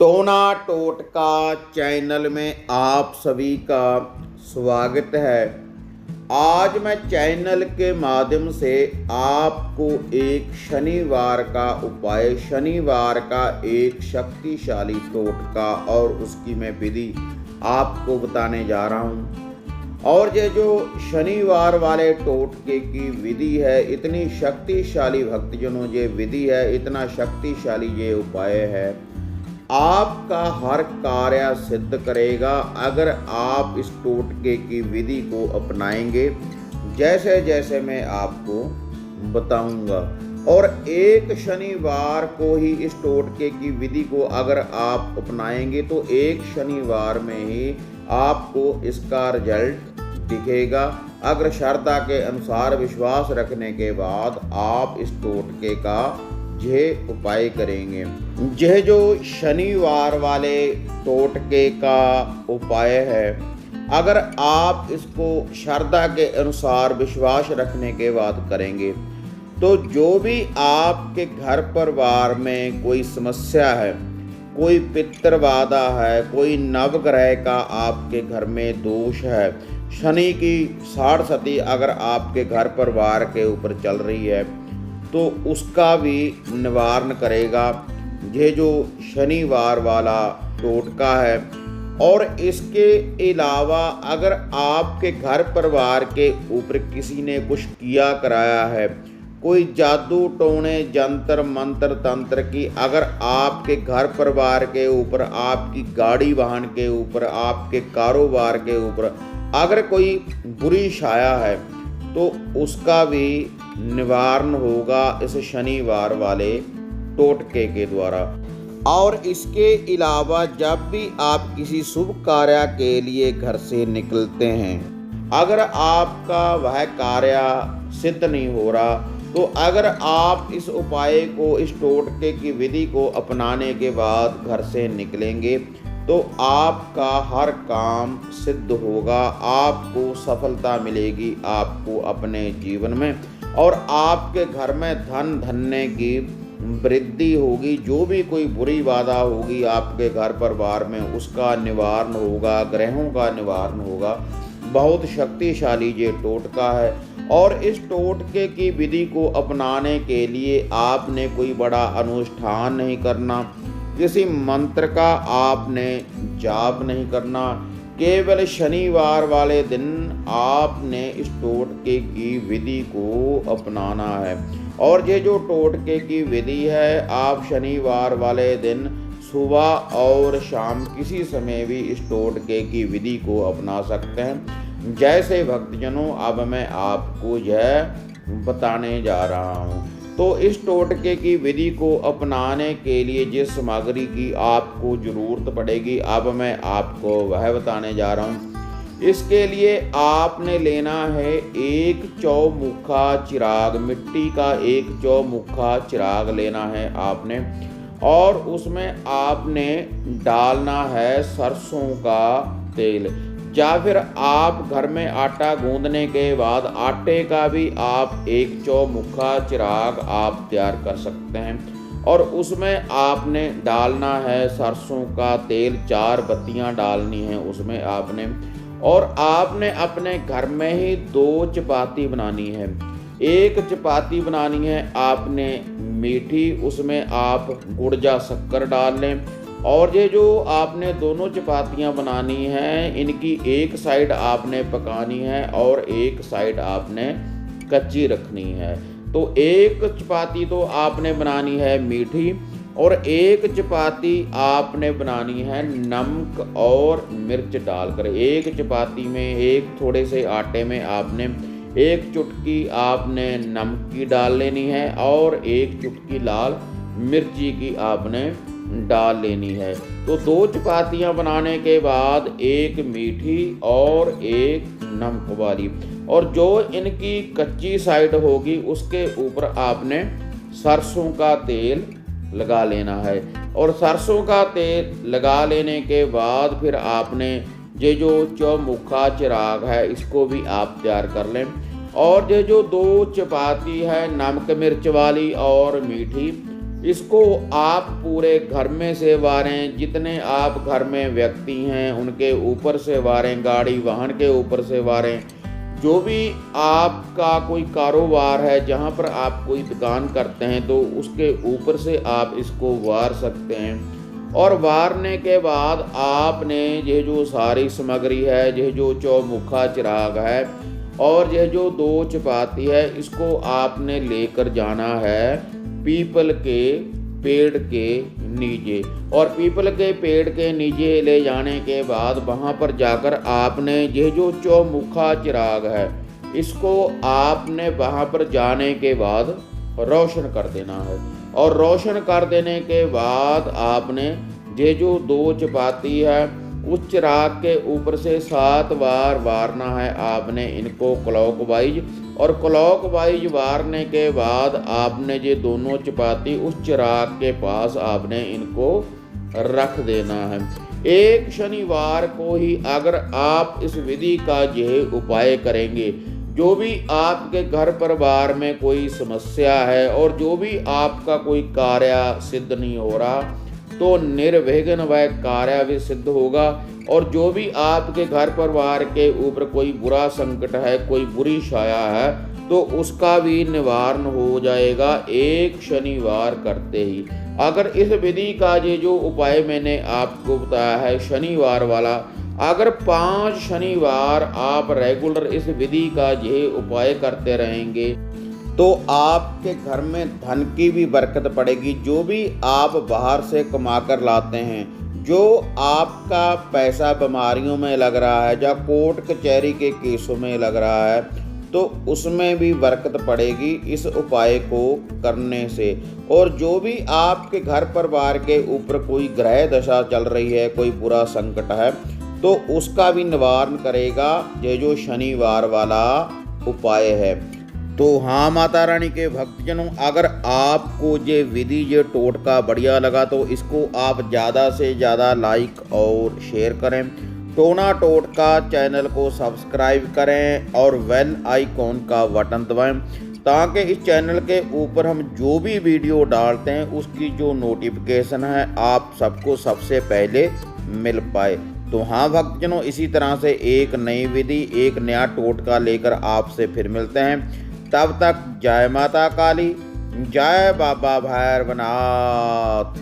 टोना टोटका चैनल में आप सभी का स्वागत है। आज मैं चैनल के माध्यम से आपको एक शनिवार का उपाय, शनिवार का एक शक्तिशाली टोटका और उसकी मैं विधि आपको बताने जा रहा हूँ। और ये जो शनिवार वाले टोटके की विधि है, इतनी शक्तिशाली भक्तजनों, ये विधि है, इतना शक्तिशाली ये उपाय है, आपका हर कार्य सिद्ध करेगा अगर आप इस टोटके की विधि को अपनाएंगे जैसे जैसे मैं आपको बताऊंगा। और एक शनिवार को ही इस टोटके की विधि को अगर आप अपनाएंगे तो एक शनिवार में ही आपको इसका रिजल्ट दिखेगा। अगर श्रद्धा के अनुसार विश्वास रखने के बाद आप इस टोटके का यह उपाय करेंगे। यह जो शनिवार वाले टोटके का उपाय है, अगर आप इसको श्रद्धा के अनुसार विश्वास रखने के बाद करेंगे तो जो भी आपके घर परिवार में कोई समस्या है, कोई पितृबाधा है, कोई नवग्रह का आपके घर में दोष है, शनि की साढ़ सती अगर आपके घर परिवार के ऊपर चल रही है तो उसका भी निवारण करेगा ये जो शनिवार वाला टोटका है। और इसके अलावा अगर आपके घर परिवार के ऊपर किसी ने कुछ किया कराया है, कोई जादू टोने जंतर मंत्र तंत्र की अगर आपके घर परिवार के ऊपर, आपकी गाड़ी वाहन के ऊपर, आपके कारोबार के ऊपर अगर कोई बुरी छाया है तो उसका भी निवारण होगा इस शनिवार वाले टोटके के द्वारा। और इसके अलावा जब भी आप किसी शुभ कार्य के लिए घर से निकलते हैं, अगर आपका वह कार्य सिद्ध नहीं हो रहा तो अगर आप इस उपाय को, इस टोटके की विधि को अपनाने के बाद घर से निकलेंगे तो आपका हर काम सिद्ध होगा, आपको सफलता मिलेगी आपको अपने जीवन में, और आपके घर में धन धन्य की वृद्धि होगी। जो भी कोई बुरी बाधा होगी आपके घर परिवार में उसका निवारण होगा, ग्रहों का निवारण होगा। बहुत शक्तिशाली ये टोटका है। और इस टोटके की विधि को अपनाने के लिए आपने कोई बड़ा अनुष्ठान नहीं करना, किसी मंत्र का आपने जाप नहीं करना, केवल शनिवार वाले दिन आपने इस टोटके की विधि को अपनाना है। और ये जो टोटके की विधि है, आप शनिवार वाले दिन सुबह और शाम किसी समय भी इस टोटके की विधि को अपना सकते हैं। जैसे भक्तजनों अब मैं आपको यह बताने जा रहा हूँ। तो इस टोटके की विधि को अपनाने के लिए जिस सामग्री की आपको ज़रूरत पड़ेगी अब मैं आपको वह बताने जा रहा हूँ। इसके लिए आपने लेना है एक चौमुखा चिराग, मिट्टी का एक चौमुखा चिराग लेना है आपने, और उसमें आपने डालना है सरसों का तेल। या फिर आप घर में आटा गूंदने के बाद आटे का भी आप एक चौमुखा चिराग आप तैयार कर सकते हैं, और उसमें आपने डालना है सरसों का तेल। 4 बत्तियां डालनी है उसमें आपने, और आपने अपने घर में ही 2 चपाती बनानी है। एक चपाती बनानी है आपने मीठी, उसमें आप गुड़ या शक्कर डाल लें। और ये जो आपने दोनों चपातियाँ बनानी हैं, इनकी एक साइड आपने पकानी है और एक साइड आपने कच्ची रखनी है। तो एक चपाती तो आपने बनानी है मीठी और एक चपाती आपने बनानी है नमक और मिर्च डालकर। एक चपाती में एक थोड़े से आटे में आपने एक चुटकी आपने नमक की डाल लेनी है और एक चुटकी लाल मिर्ची की आपने डाल लेनी है। तो 2 चपातियाँ बनाने के बाद एक मीठी और एक नमक वाली, और जो इनकी कच्ची साइड होगी उसके ऊपर आपने सरसों का तेल लगा लेना है। और सरसों का तेल लगा लेने के बाद फिर आपने ये जो चौमुखा चिराग है इसको भी आप तैयार कर लें। और ये जो 2 चपाती है नमक मिर्च वाली और मीठी, इसको आप पूरे घर में से वारें, जितने आप घर में व्यक्ति हैं उनके ऊपर से वारें, गाड़ी वाहन के ऊपर से वारें। जो भी आपका कोई कारोबार है, जहाँ पर आप कोई दुकान करते हैं, तो उसके ऊपर से आप इसको वार सकते हैं। और वारने के बाद आपने ये जो सारी सामग्री है, ये जो चौमुखा चिराग है और यह जो 2 चपाती है, इसको आपने लेकर जाना है पीपल के पेड़ के नीचे। और पीपल के पेड़ के नीचे ले जाने के बाद वहाँ पर जाकर आपने ये जो चौमुखा चिराग है, इसको आपने वहाँ पर जाने के बाद रोशन कर देना है। और रोशन कर देने के बाद आपने ये जो 2 चपाती है, उस चिराग के ऊपर से 7 बार वारना है आपने इनको क्लॉकवाइज। और क्लॉकवाइज वारने के बाद आपने ये दोनों चपाती उस चिराग के पास आपने इनको रख देना है। एक शनिवार को ही अगर आप इस विधि का यह उपाय करेंगे, जो भी आपके घर परिवार में कोई समस्या है और जो भी आपका कोई कार्य सिद्ध नहीं हो रहा, तो निर्विघ्न वह कार्य भी सिद्ध होगा। और जो भी आपके घर परिवार के ऊपर कोई बुरा संकट है, कोई बुरी छाया है, तो उसका भी निवारण हो जाएगा एक शनिवार करते ही। अगर इस विधि का ये जो उपाय मैंने आपको बताया है शनिवार वाला, अगर 5 शनिवार आप रेगुलर इस विधि का ये उपाय करते रहेंगे, तो आपके घर में धन की भी बरकत पड़ेगी। जो भी आप बाहर से कमा कर लाते हैं, जो आपका पैसा बीमारियों में लग रहा है या कोर्ट कचहरी के केसों में लग रहा है, तो उसमें भी बरकत पड़ेगी इस उपाय को करने से। और जो भी आपके घर परिवार के ऊपर कोई ग्रह दशा चल रही है, कोई बुरा संकट है, तो उसका भी निवारण करेगा ये जो शनिवार वाला उपाय है। तो हाँ माता रानी के भक्तजनों, अगर आपको ये विधि, ये टोटका बढ़िया लगा तो इसको आप ज़्यादा से ज़्यादा लाइक और शेयर करें। टोना टोटका चैनल को सब्सक्राइब करें और बेल आइकॉन का बटन दबाएं, ताकि इस चैनल के ऊपर हम जो भी वीडियो डालते हैं उसकी जो नोटिफिकेशन है आप सबको सबसे पहले मिल पाए। तो हाँ भक्तजनों, इसी तरह से एक नई विधि, एक नया टोटका लेकर आपसे फिर मिलते हैं। तब तक जय माता काली, जय बाबा भैरवनाथ।